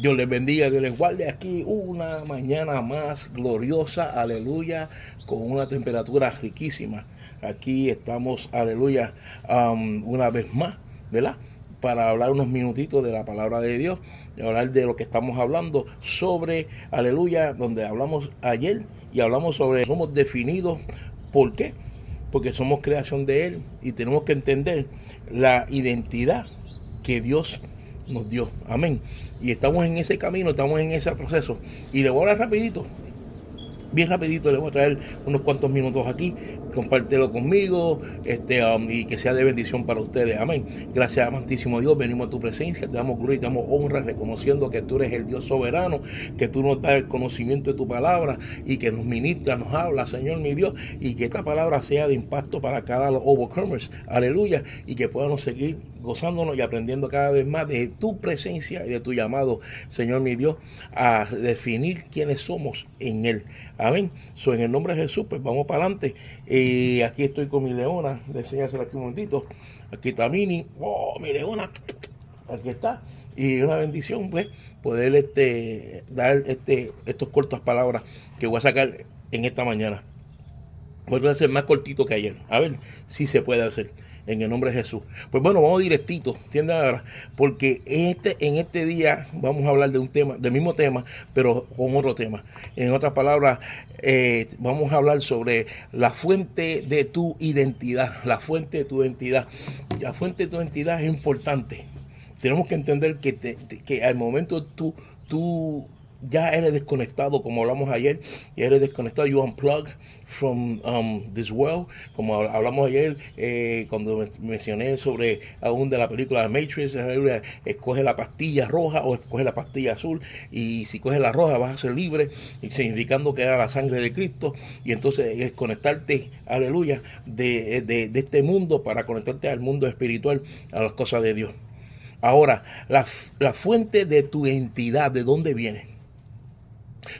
Dios les bendiga, Dios les guarde. Aquí una mañana más gloriosa, aleluya, con una temperatura riquísima. Aquí estamos, aleluya, una vez más, ¿verdad? Para hablar unos minutitos de la palabra de Dios, de hablar de lo que estamos hablando sobre, aleluya, donde hablamos ayer y hablamos sobre somos definidos. ¿Por qué? Porque somos creación de Él y tenemos que entender la identidad que Dios nos dio. Amén. Y estamos en ese camino, estamos en ese proceso. Y le voy a hablar rapidito, bien rapidito, le voy a traer unos cuantos minutos aquí, compártelo conmigo, y que sea de bendición para ustedes. Amén. Gracias, amantísimo Dios, venimos a tu presencia, te damos gloria y te damos honra, reconociendo que tú eres el Dios soberano, que tú nos das el conocimiento de tu palabra y que nos ministra, nos habla, Señor mi Dios, y que esta palabra sea de impacto para cada los overcomers, aleluya, y que podamos seguir gozándonos y aprendiendo cada vez más de tu presencia y de tu llamado, Señor mi Dios, a definir quiénes somos en Él. Amén. En el nombre de Jesús, pues vamos para adelante. Aquí estoy con mi leona. Le enseñársela aquí un momentito. Aquí está Mini. Oh, mi leona. Aquí está. Y una bendición, pues, poder dar estos cortas palabras que voy a sacar en esta mañana. Voy a hacer más cortito que ayer. A ver si se puede hacer. En el nombre de Jesús. Pues bueno, vamos directito, ¿entiendes? Ahora, porque en este día vamos a hablar de un tema, del mismo tema, pero con otro tema. En otras palabras, vamos a hablar sobre la fuente de tu identidad. La fuente de tu identidad. La fuente de tu identidad es importante. Tenemos que entender que al momento tú ya eres desconectado, como hablamos ayer, ya eres desconectado, you unplug from this world, como hablamos ayer, cuando mencioné sobre aún de la película Matrix, escoge la pastilla roja o escoge la pastilla azul, y si coges la roja vas a ser libre, significando que era la sangre de Cristo, y entonces desconectarte, aleluya, de este mundo para conectarte al mundo espiritual, a las cosas de Dios. Ahora, la fuente de tu identidad, ¿de dónde viene?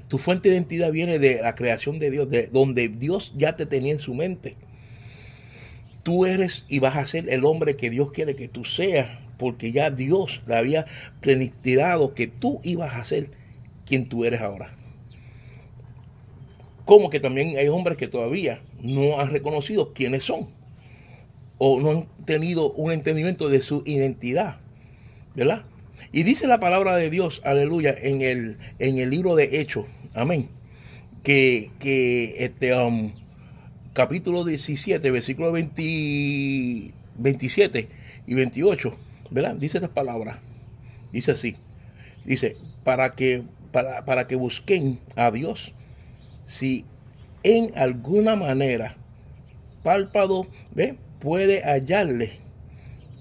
Tu fuente de identidad viene de la creación de Dios, de donde Dios ya te tenía en su mente. Tú eres y vas a ser el hombre que Dios quiere que tú seas, porque ya Dios le había predestinado que tú ibas a ser quien tú eres ahora. Como que también hay hombres que todavía no han reconocido quiénes son, o no han tenido un entendimiento de su identidad, ¿verdad? Y dice la palabra de Dios, aleluya, en el libro de Hechos, amén, que capítulo 17, versículo 27 y 28, ¿verdad? Dice estas palabras, dice así, dice, para que busquen a Dios, si en alguna manera párpado, ¿ve? Puede hallarle,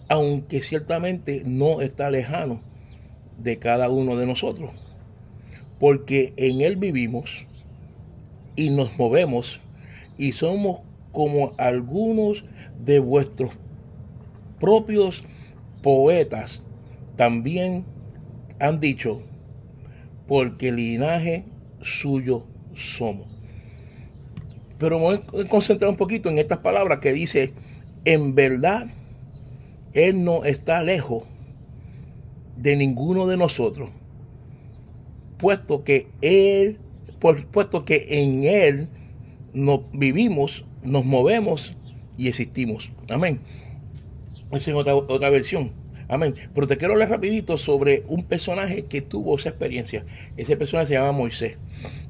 aunque ciertamente no está lejano de cada uno de nosotros, porque en Él vivimos y nos movemos y somos como algunos de vuestros propios poetas también han dicho, porque linaje suyo somos. Pero me voy a concentrar un poquito en estas palabras que dice, en verdad, Él no está lejos de ninguno de nosotros, puesto que en Él nos vivimos, nos movemos y existimos. Amén. Esa es otra versión. Amén. Pero te quiero hablar rapidito sobre un personaje que tuvo esa experiencia. Ese personaje se llama Moisés.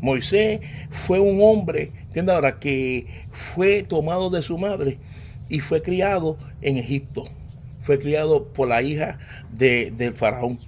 Moisés fue un hombre, ¿entiendes ahora? Que fue tomado de su madre y fue criado en Egipto. Fue criado por la hija del faraón.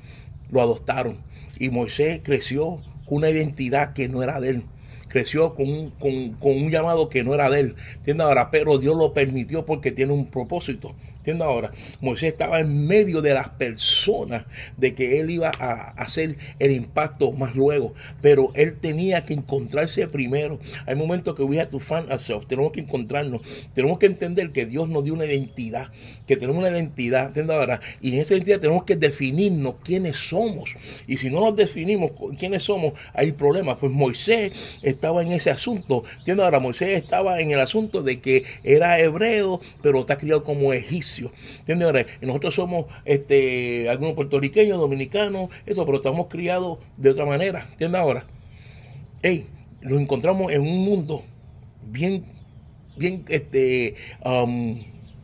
Lo adoptaron. Y Moisés creció con una identidad que no era de él. Creció con un llamado que no era de él. ¿Entiendes ahora? Pero Dios lo permitió porque tiene un propósito. ¿Entiendes ahora? Moisés estaba en medio de las personas de que él iba a hacer el impacto más luego. Pero él tenía que encontrarse primero. Hay momentos que we have to find ourselves. Tenemos que encontrarnos. Tenemos que entender que Dios nos dio una identidad. Que tenemos una identidad. ¿Entiendes ahora? Y en esa identidad tenemos que definirnos quiénes somos. Y si no nos definimos quiénes somos, hay problemas. Pues Moisés estaba en ese asunto. ¿Entiendes ahora? Moisés estaba en el asunto de que era hebreo, pero está criado como egipcio. egipcio. ¿Entiendes? Ahora, nosotros somos algunos puertorriqueños, dominicanos, eso, pero estamos criados de otra manera. ¿Entiendes? Ahora, hey, nos encontramos en un mundo bien, bien,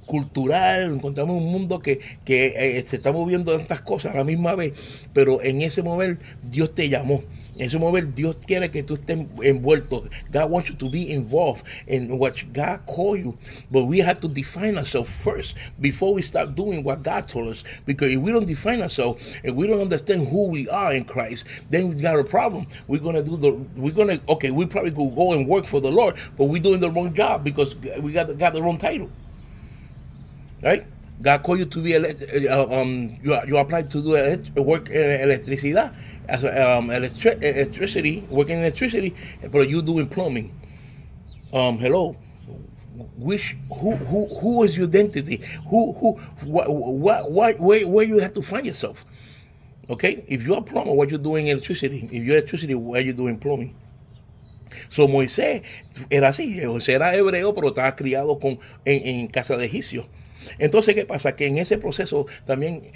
cultural, encontramos un mundo que se está moviendo tantas cosas a la misma vez, pero en ese mover Dios te llamó. En ese mover Dios quiere que tú estés envuelto. God wants you to be involved in what God called you. But we have to define ourselves first before we start doing what God told us. Because if we don't define ourselves, if we don't understand who we are in Christ, then we got a problem. We probably could go and work for the Lord, but we're doing the wrong job because we got the wrong title. Right? God called you to be you applied to do work in electricidad, as electricity, working in electricity, but you doing plumbing. Hello, who is your identity? Where you have to find yourself? Okay, if you're a plumber, what you're doing in electricity? If you're electricity, where you doing plumbing? So Moisés era así, Moisés era hebreo, pero estaba criado en casa de egipcios. Entonces, ¿qué pasa? Que en ese proceso también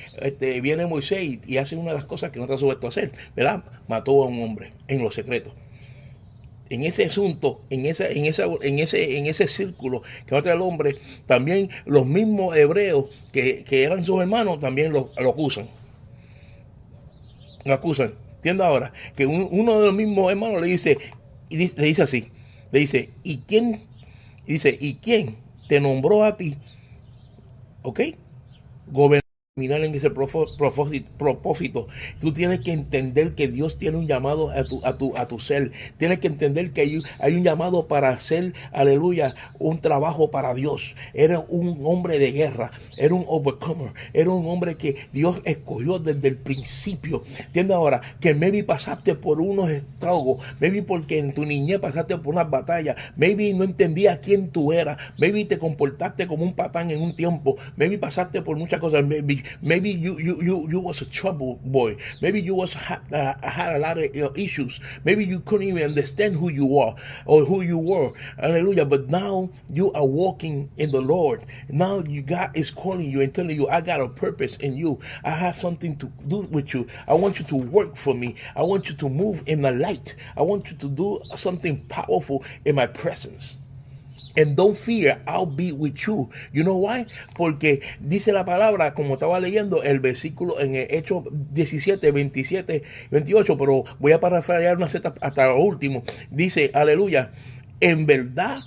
viene Moisés y hace una de las cosas que no está supuesto a hacer, ¿verdad? Mató a un hombre en los secretos. En ese asunto, en ese círculo que mata al hombre, también los mismos hebreos que eran sus hermanos también lo acusan. Lo acusan. ¿Entiendes ahora? Que uno de los mismos hermanos le dice así, le dice, ¿y quién te nombró a ti? ¿Ok? Gobernar en ese propósito. Tú tienes que entender que Dios tiene un llamado a tu ser. Tienes que entender que hay un llamado para hacer, aleluya, un trabajo para Dios. Eres un hombre de guerra. Eres un overcomer. Eres un hombre que Dios escogió desde el principio. ¿Entiendes ahora? Que maybe pasaste por unos estragos. Maybe porque en tu niñez pasaste por unas batallas. Maybe no entendías quién tú eras. Maybe te comportaste como un patán en un tiempo. Maybe pasaste por muchas cosas. Maybe you was a trouble boy. Maybe you had a lot of issues. Maybe you couldn't even understand who you are or who you were. Hallelujah. But now you are walking in the Lord. Now God is calling you and telling you, I got a purpose in you. I have something to do with you. I want you to work for me. I want you to move in the light. I want you to do something powerful in my presence. And don't fear, I'll be with you. You know why? Porque dice la palabra, como estaba leyendo el versículo en el Hechos 17, 27, 28, pero voy a parafrasear hasta lo último. Dice, aleluya, en verdad,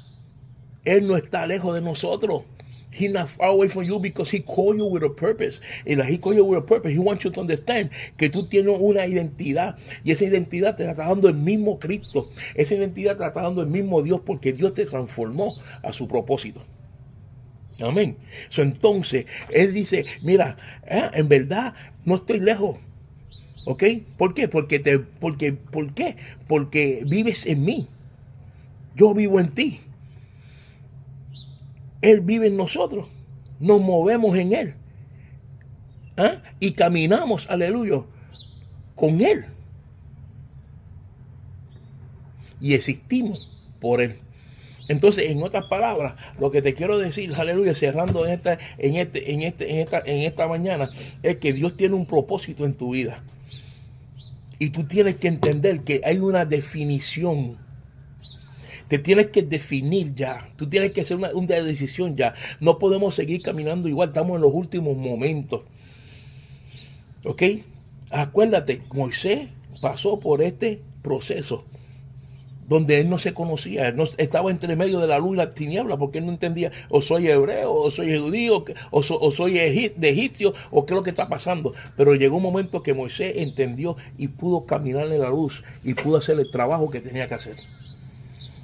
Él no está lejos de nosotros. He's not far away from you because he called you with a purpose. And he called you with a purpose. He wants you to understand que tú tienes una identidad. Y esa identidad te la está dando el mismo Cristo. Esa identidad te la está dando el mismo Dios porque Dios te transformó a su propósito. Amén. So, entonces, Él dice, mira, en verdad no estoy lejos. ¿Ok? ¿Por qué? ¿Por qué? Porque vives en mí. Yo vivo en ti. Él vive en nosotros, nos movemos en Él y caminamos, aleluya, con Él y existimos por Él. Entonces, en otras palabras, lo que te quiero decir, aleluya, cerrando en esta mañana, es que Dios tiene un propósito en tu vida y tú tienes que entender que hay una definición. Te tienes que definir ya. Tú tienes que hacer una decisión ya. No podemos seguir caminando igual. Estamos en los últimos momentos. ¿Ok? Acuérdate, Moisés pasó por este proceso donde él no se conocía. Él no, estaba entre medio de la luz y la tiniebla porque él no entendía o soy hebreo, o soy judío, o soy de egipcio, o qué es lo que está pasando. Pero llegó un momento que Moisés entendió y pudo caminar en la luz y pudo hacer el trabajo que tenía que hacer.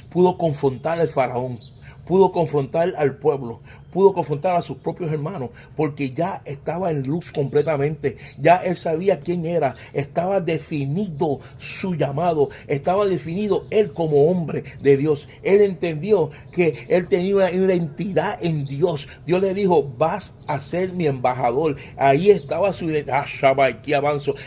Pudo confrontar al faraón, pudo confrontar al pueblo, pudo confrontar a sus propios hermanos, porque ya estaba en luz completamente, ya él sabía quién era, estaba definido su llamado, estaba definido él como hombre de Dios. Él entendió que él tenía una identidad en Dios. Dios le dijo, vas a ser mi embajador. Ahí estaba su identidad,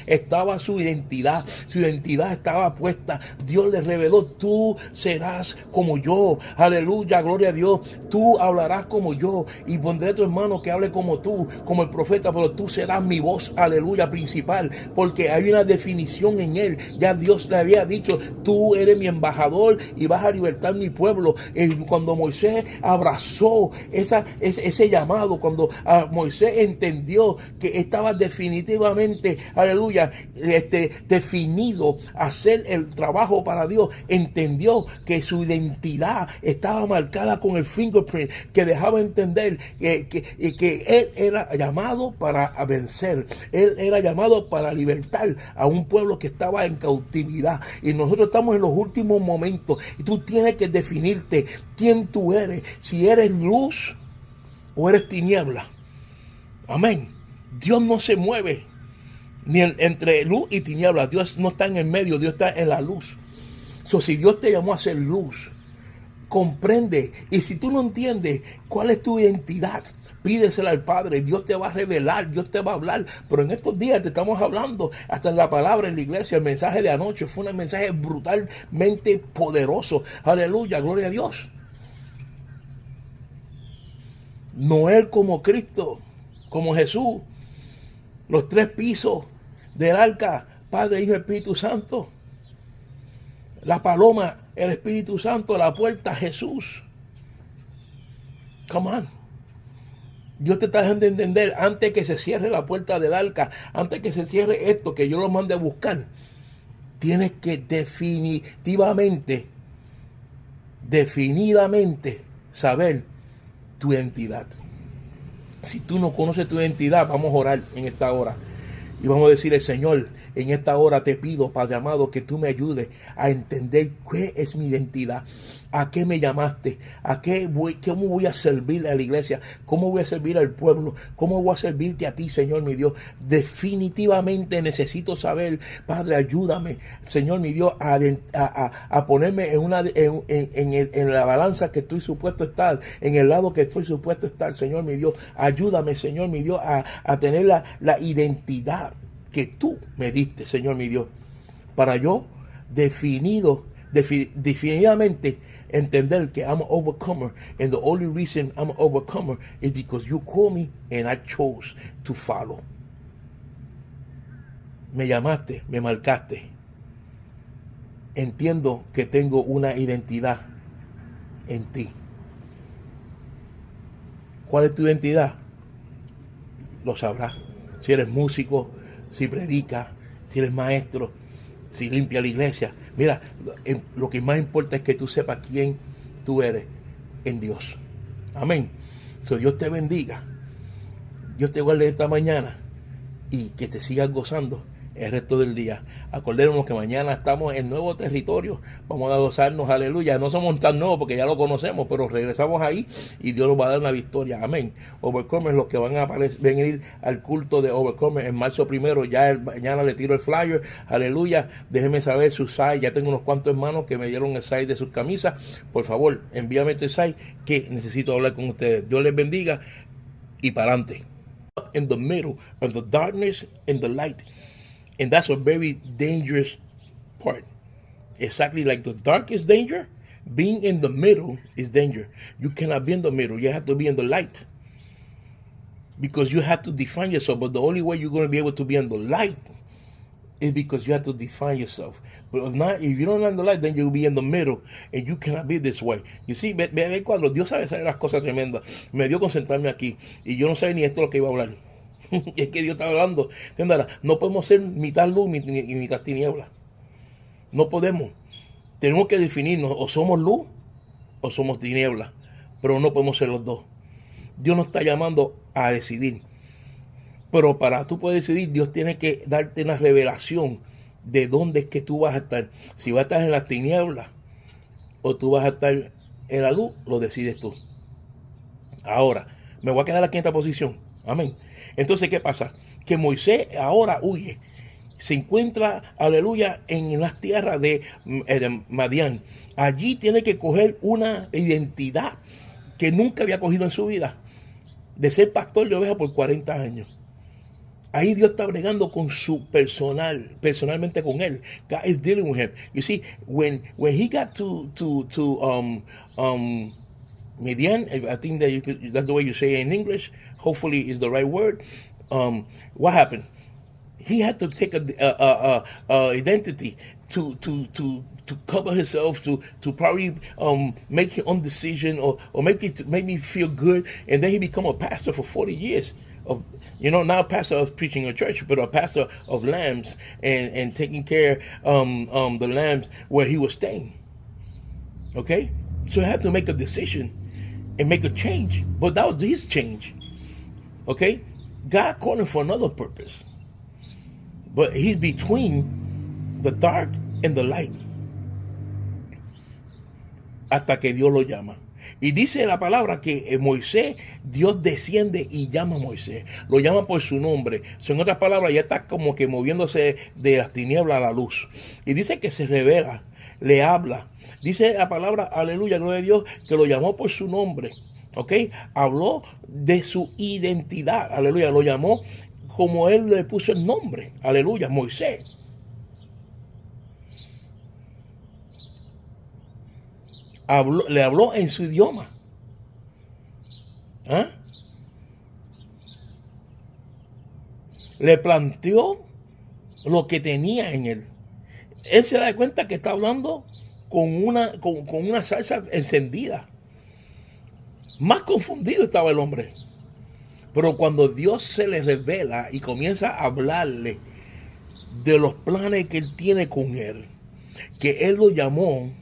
estaba su identidad estaba puesta. Dios le reveló, tú serás como yo, aleluya, gloria a Dios, tú hablarás como yo. llamado y pondré a tu hermano que hable como tú, como el profeta, pero tú serás mi voz, aleluya, principal, porque hay una definición en él. Ya Dios le había dicho, tú eres mi embajador y vas a libertar mi pueblo. Cuando Moisés abrazó ese llamado, cuando Moisés entendió que estaba definitivamente, aleluya, definido a hacer el trabajo para Dios, entendió que su identidad estaba marcada con el fingerprint que dejaba entender que él era llamado para vencer, él era llamado para libertar a un pueblo que estaba en cautividad. Y nosotros estamos en los últimos momentos y tú tienes que definirte quién tú eres, si eres luz o eres tiniebla. Amén. Dios no se mueve ni entre luz y tiniebla. Dios no está en el medio, Dios está en la luz. Si Dios te llamó a ser luz, comprende. Y si tú no entiendes cuál es tu identidad, pídesela al Padre. Dios te va a revelar, Dios te va a hablar. Pero en estos días te estamos hablando hasta en la palabra en la iglesia. El mensaje de anoche fue un mensaje brutalmente poderoso. Aleluya, gloria a Dios. Noé como Cristo, como Jesús, los 3 pisos del arca, Padre, Hijo y Espíritu Santo. La paloma, el Espíritu Santo, la puerta, Jesús. Come on. Dios te está dejando entender, antes que se cierre la puerta del arca, antes que se cierre esto, que yo lo mande a buscar, tienes que definidamente saber tu identidad. Si tú no conoces tu identidad, vamos a orar en esta hora. Y vamos a decirle, Señor, en esta hora te pido, Padre amado, que tú me ayudes a entender qué es mi identidad, a qué me llamaste, cómo voy a servir a la iglesia, cómo voy a servir al pueblo, cómo voy a servirte a ti, Señor mi Dios. Definitivamente necesito saber, Padre, ayúdame, Señor mi Dios, a ponerme en la balanza que estoy supuesto a estar, en el lado que estoy supuesto a estar, Señor mi Dios. Ayúdame, Señor mi Dios, a tener la identidad que tú me diste, Señor mi Dios, para yo definitivamente entender que I'm an overcomer, and the only reason I'm an overcomer is because you called me and I chose to follow. Me llamaste, me marcaste. Entiendo que tengo una identidad en ti. ¿Cuál es tu identidad? Lo sabrás. Si eres músico, si predicas, si eres maestro, si limpia la iglesia. Mira, lo que más importa es que tú sepas quién tú eres en Dios. Amén. Dios te bendiga. Dios te guarde esta mañana y que te sigas gozando el resto del día. Acordémonos que mañana estamos en nuevo territorio. Vamos a gozarnos, aleluya. No somos tan nuevos porque ya lo conocemos, pero regresamos ahí y Dios nos va a dar una victoria. Amén. Overcomer, los que van a venir al culto de Overcomer en marzo 1, mañana le tiro el flyer. Aleluya. Déjenme saber su size. Ya tengo unos cuantos hermanos que me dieron el size de sus camisas. Por favor, envíame este size que necesito hablar con ustedes. Dios les bendiga y para adelante. In the middle of the darkness and the light. And that's a very dangerous part. Exactly like the dark is danger, being in the middle is danger. You cannot be in the middle. You have to be in the light. Because you have to define yourself. But the only way you're going to be able to be in the light is because you have to define yourself. But if you don't have the light, then you'll be in the middle. And you cannot be this way. You see, ve cuando Dios sabe hacer las cosas tremendas. Me dio con sentarme aquí. Y yo no sabía ni esto lo que iba a hablar. Es que Dios está hablando. ¿Entiendes? No podemos ser mitad luz y mitad tiniebla. No podemos. Tenemos que definirnos. O somos luz o somos tiniebla. Pero no podemos ser los dos. Dios nos está llamando a decidir. Pero para tú poder decidir, Dios tiene que darte una revelación de dónde es que tú vas a estar. Si vas a estar en las tinieblas o tú vas a estar en la luz, lo decides tú. Ahora, me voy a quedar aquí en esta posición. Amén. Entonces, ¿qué pasa? Que Moisés ahora huye. Se encuentra, aleluya, en las tierras de Madián. Allí tiene que coger una identidad que nunca había cogido en su vida. De ser pastor de ovejas por 40 años. Ahí Dios está bregando con su personalmente con él. God is dealing with him. You see, when he got to Midian, I think that that's the way you say it in English. Hopefully, is the right word. What happened? He had to take a identity to cover himself, to probably make his own decision, or make me feel good, and then he become a pastor for 40 years. Of, not a pastor of preaching a church, but a pastor of lambs, and taking care the lambs where he was staying. Okay, so he had to make a decision and make a change, but that was his change. Okay, God called him for another purpose, but he's between the dark and the light hasta que Dios lo llama. Y dice la palabra que Moisés, Dios desciende y llama a Moisés. Lo llama por su nombre. En otras palabras, ya está como que moviéndose de las tinieblas a la luz. Y dice que se revela, le habla. Dice la palabra, aleluya, gloria a Dios, que lo llamó por su nombre. ¿Ok? Habló de su identidad. Aleluya, lo llamó como él le puso el nombre. Aleluya, Moisés. Le habló en su idioma. ¿Ah? Le planteó lo que tenía en él. Él se da cuenta que está hablando con una salsa encendida. Más confundido estaba el hombre. Pero cuando Dios se le revela y comienza a hablarle de los planes que él tiene con él, que él lo llamó,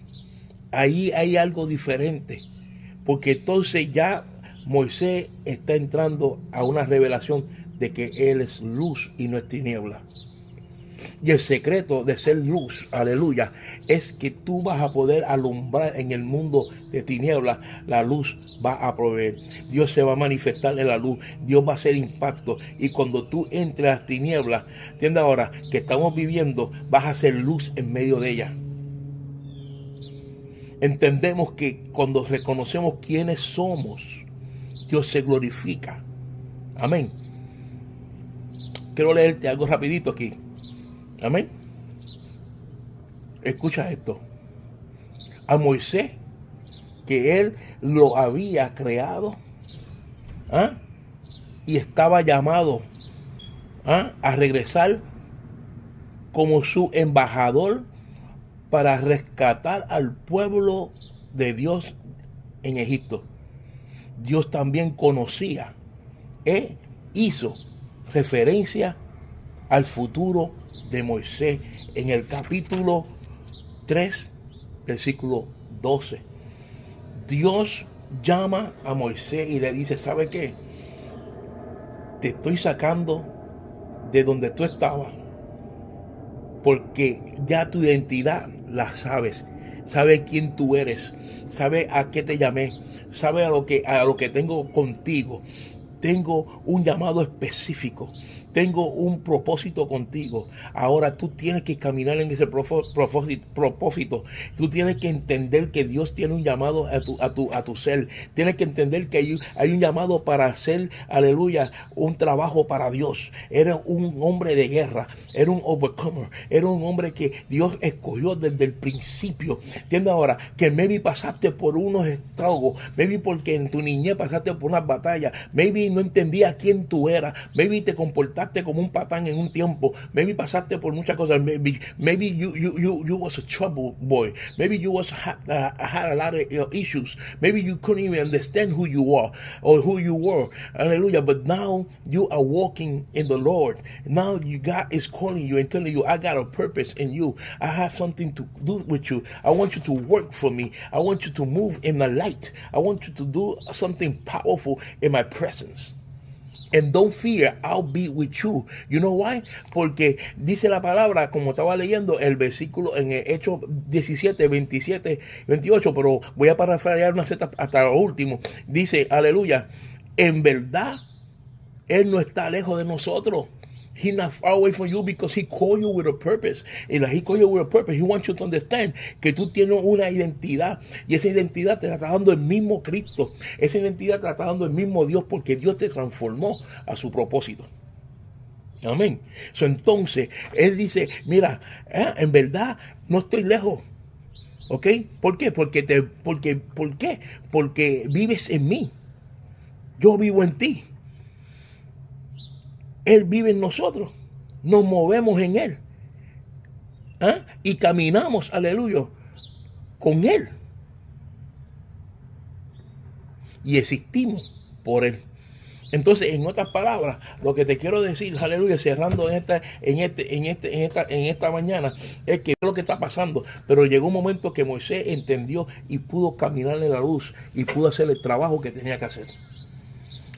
ahí hay algo diferente, porque entonces ya Moisés está entrando a una revelación de que él es luz y no es tiniebla. Y el secreto de ser luz, aleluya, es que tú vas a poder alumbrar en el mundo de tinieblas. La luz va a proveer. Dios se va a manifestar en la luz. Dios va a hacer impacto. Y cuando tú entres a las tinieblas, entiende ahora que estamos viviendo, vas a hacer luz en medio de ellas. Entendemos que cuando reconocemos quiénes somos, Dios se glorifica. Amén. Quiero leerte algo rapidito aquí. Amén. Escucha esto. A Moisés, que él lo había creado, y estaba llamado a regresar como su embajador para rescatar al pueblo de Dios en Egipto. Dios también conocía, hizo referencia al futuro de Moisés en el capítulo 3, versículo 12. Dios llama a Moisés y le dice, ¿sabe qué? Te estoy sacando de donde tú estabas, porque ya tu identidad la sabes. Sabes quién tú eres, sabes a qué te llamé, sabes a lo que tengo contigo. Tengo un llamado específico. Tengo un propósito contigo. Ahora tú tienes que caminar en ese propósito. Tú tienes que entender que Dios tiene un llamado a tu ser. Tienes que entender que hay un llamado para hacer, aleluya, un trabajo para Dios. Eres un hombre de guerra. Eres un overcomer. Eres un hombre que Dios escogió desde el principio. ¿Entiendes ahora? Que maybe pasaste por unos estragos. Maybe porque en tu niñez pasaste por unas batallas. Maybe no entendías quién tú eras. Maybe te comportaste como un patán en un tiempo. Maybe pasaste por muchas cosas. Maybe you was a trouble boy. Maybe you had a lot of issues. Maybe you couldn't even understand who you are or who you were. Hallelujah. But now you are walking in the Lord. Now God is calling you and telling you, I got a purpose in you. I have something to do with you. I want you to work for me. I want you to move in the light. I want you to do something powerful in my presence. And don't fear, I'll be with you. You know why? Porque dice la palabra, como estaba leyendo el versículo en Hechos 17, 27, 28, pero voy a parafrasear una zeta hasta lo último. Dice, aleluya, en verdad, Él no está lejos de nosotros. He's not far away from you because he called you with a purpose. Y he called you with a purpose. He wants you to understand que tú tienes una identidad. Y esa identidad te la está dando el mismo Cristo. Esa identidad te la está dando el mismo Dios porque Dios te transformó a su propósito. Amén. Entonces, Él dice, mira, en verdad no estoy lejos. ¿Ok? ¿Por qué? ¿Por qué? Porque vives en mí. Yo vivo en ti. Él vive en nosotros. Nos movemos en Él. ¿Ah? Y caminamos, aleluya, con Él. Y existimos por Él. Entonces, en otras palabras, lo que te quiero decir, aleluya, cerrando en esta mañana, es que es lo que está pasando. Pero llegó un momento que Moisés entendió y pudo caminar en la luz y pudo hacer el trabajo que tenía que hacer.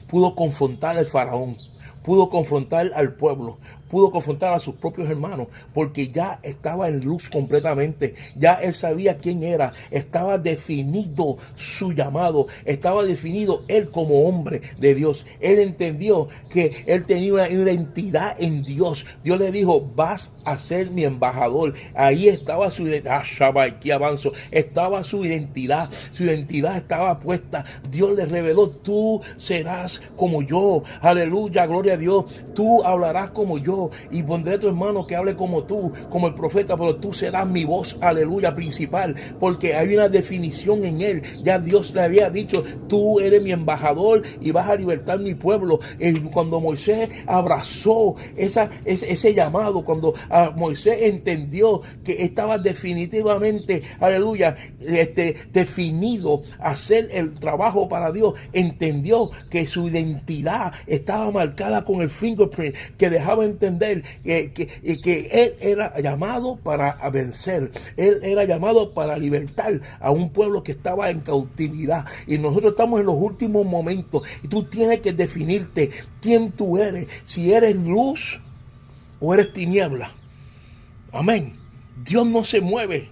Pudo confrontar al faraón, pudo confrontar al pueblo, pudo confrontar a sus propios hermanos, porque ya estaba en luz completamente, ya él sabía quién era, estaba definido su llamado, estaba definido él como hombre de Dios. Él entendió que él tenía una identidad en Dios. Dios le dijo, vas a ser mi embajador. Ahí estaba su identidad, estaba su identidad estaba puesta. Dios le reveló, tú serás como yo, aleluya, gloria a Dios, tú hablarás como yo, y pondré a tu hermano que hable como tú, como el profeta, pero tú serás mi voz, aleluya, principal, porque hay una definición en él. Ya Dios le había dicho, tú eres mi embajador y vas a libertar mi pueblo. Cuando Moisés abrazó ese llamado, cuando Moisés entendió que estaba definitivamente, aleluya, definido a hacer el trabajo para Dios, entendió que su identidad estaba marcada con el fingerprint, que dejaba entender que él era llamado para vencer, él era llamado para libertar a un pueblo que estaba en cautividad. Y nosotros estamos en los últimos momentos y tú tienes que definirte quién tú eres, si eres luz o eres tiniebla. Amén. Dios no se mueve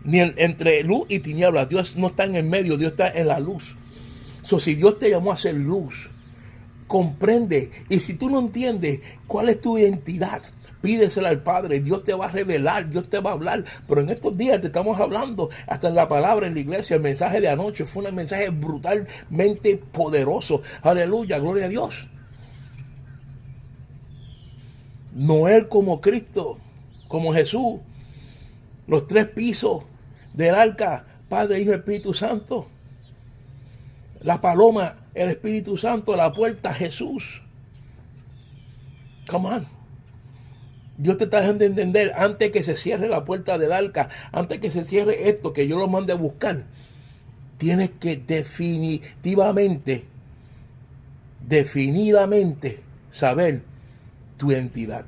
ni entre luz y tiniebla. Dios no está en el medio, Dios está en la luz. Si Dios te llamó a ser luz, comprende. Y si tú no entiendes cuál es tu identidad, pídesela al Padre. Dios te va a revelar, Dios te va a hablar. Pero en estos días te estamos hablando hasta en la palabra en la iglesia. El mensaje de anoche fue un mensaje brutalmente poderoso. Aleluya, gloria a Dios. Noé como Cristo, como Jesús, los 3 pisos del arca, Padre, Hijo y Espíritu Santo. La paloma, el Espíritu Santo, la puerta, Jesús. Come on. Dios te está dejando entender, antes que se cierre la puerta del arca, antes que se cierre esto, que yo lo mande a buscar, tienes que definidamente saber tu identidad.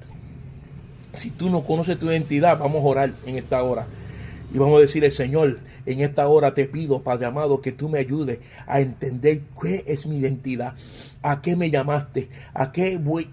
Si tú no conoces tu identidad, vamos a orar en esta hora. Y vamos a decirle, Señor, en esta hora te pido, Padre amado, que tú me ayudes a entender qué es mi identidad, a qué me llamaste,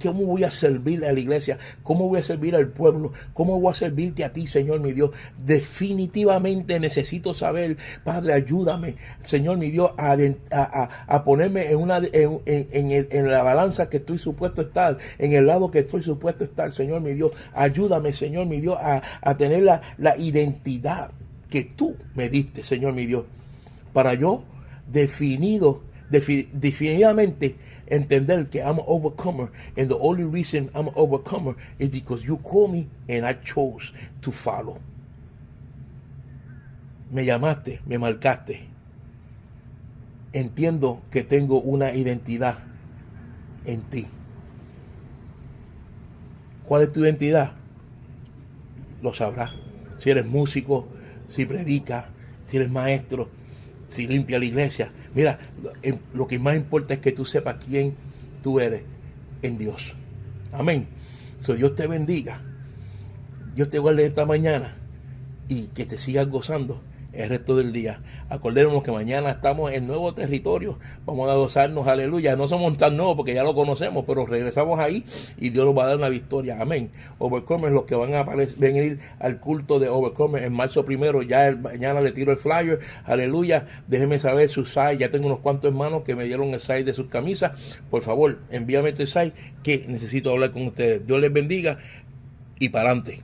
cómo voy a servir a la iglesia, cómo voy a servir al pueblo, cómo voy a servirte a ti, Señor mi Dios. Definitivamente necesito saber, Padre, ayúdame, Señor mi Dios, a ponerme en la balanza que estoy supuesto a estar, en el lado que estoy supuesto a estar, Señor mi Dios. Ayúdame, Señor mi Dios, a tener la identidad que tú me diste, Señor mi Dios, para yo definitivamente entender que I'm an overcomer, and the only reason I'm an overcomer is because you called me and I chose to follow. Me llamaste, me marcaste. Entiendo que tengo una identidad en ti. ¿Cuál es tu identidad? Lo sabrás. Si eres músico, si predicas, si eres maestro, si limpia la iglesia. Mira, lo que más importa es que tú sepas quién tú eres en Dios. Amén. Dios te bendiga. Dios te guarde esta mañana y que te sigas gozando el resto del día. Acordémonos que mañana estamos en nuevo territorio. Vamos a gozarnos, aleluya. No somos tan nuevos porque ya lo conocemos, pero regresamos ahí y Dios nos va a dar una victoria. Amén. Overcomers, los que van a venir al culto de Overcomers en marzo 1, ya mañana le tiro el flyer. Aleluya. Déjenme saber su size. Ya tengo unos cuantos hermanos que me dieron el size de sus camisas. Por favor, envíame este size que necesito hablar con ustedes. Dios les bendiga y para adelante.